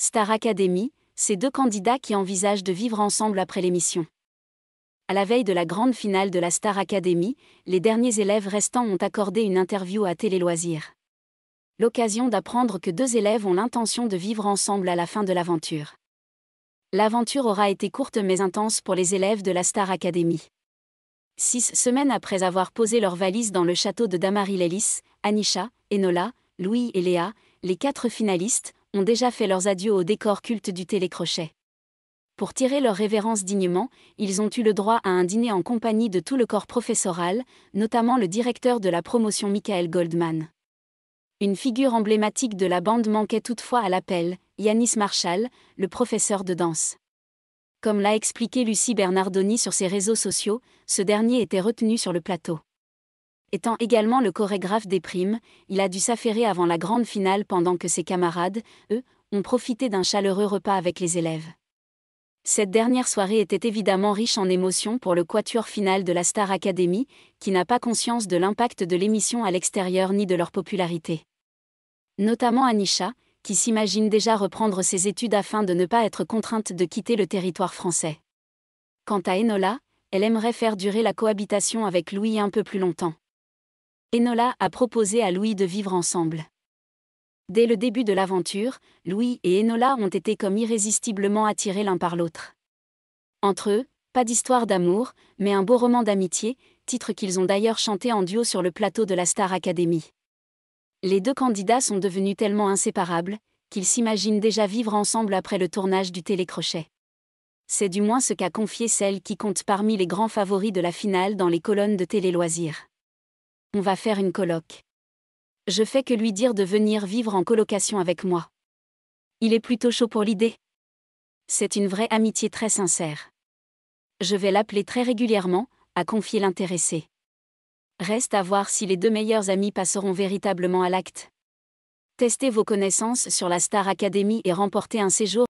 Star Academy, ces deux candidats qui envisagent de vivre ensemble après l'émission. À la veille de la grande finale de la Star Academy, les derniers élèves restants ont accordé une interview à Télé Loisirs. L'occasion d'apprendre que deux élèves ont l'intention de vivre ensemble à la fin de l'aventure. L'aventure aura été courte mais intense pour les élèves de la Star Academy. 6 semaines après avoir posé leurs valises dans le château de Dammarie-les-Lys, Anisha, Enola, Louis et Léa, les 4 finalistes, ont déjà fait leurs adieux au décor culte du télécrochet. Pour tirer leur révérence dignement, ils ont eu le droit à un dîner en compagnie de tout le corps professoral, notamment le directeur de la promotion Michael Goldman. Une figure emblématique de la bande manquait toutefois à l'appel, Yanis Marshall, le professeur de danse. Comme l'a expliqué Lucie Bernardoni sur ses réseaux sociaux, ce dernier était retenu sur le plateau. Étant également le chorégraphe des primes, il a dû s'affairer avant la grande finale pendant que ses camarades, eux, ont profité d'un chaleureux repas avec les élèves. Cette dernière soirée était évidemment riche en émotions pour le quatuor final de la Star Academy, qui n'a pas conscience de l'impact de l'émission à l'extérieur ni de leur popularité. Notamment Anisha, qui s'imagine déjà reprendre ses études afin de ne pas être contrainte de quitter le territoire français. Quant à Enola, elle aimerait faire durer la cohabitation avec Louis un peu plus longtemps. Enola a proposé à Louis de vivre ensemble. Dès le début de l'aventure, Louis et Enola ont été comme irrésistiblement attirés l'un par l'autre. Entre eux, pas d'histoire d'amour, mais un beau roman d'amitié, titre qu'ils ont d'ailleurs chanté en duo sur le plateau de la Star Academy. Les deux candidats sont devenus tellement inséparables, qu'ils s'imaginent déjà vivre ensemble après le tournage du télécrochet. C'est du moins ce qu'a confié celle qui compte parmi les grands favoris de la finale dans les colonnes de Télé Loisirs. On va faire une coloc. Je fais que lui dire de venir vivre en colocation avec moi. Il est plutôt chaud pour l'idée. C'est une vraie amitié très sincère. Je vais l'appeler très régulièrement, a confié l'intéressé. Reste à voir si les deux meilleurs amis passeront véritablement à l'acte. Testez vos connaissances sur la Star Academy et remportez un séjour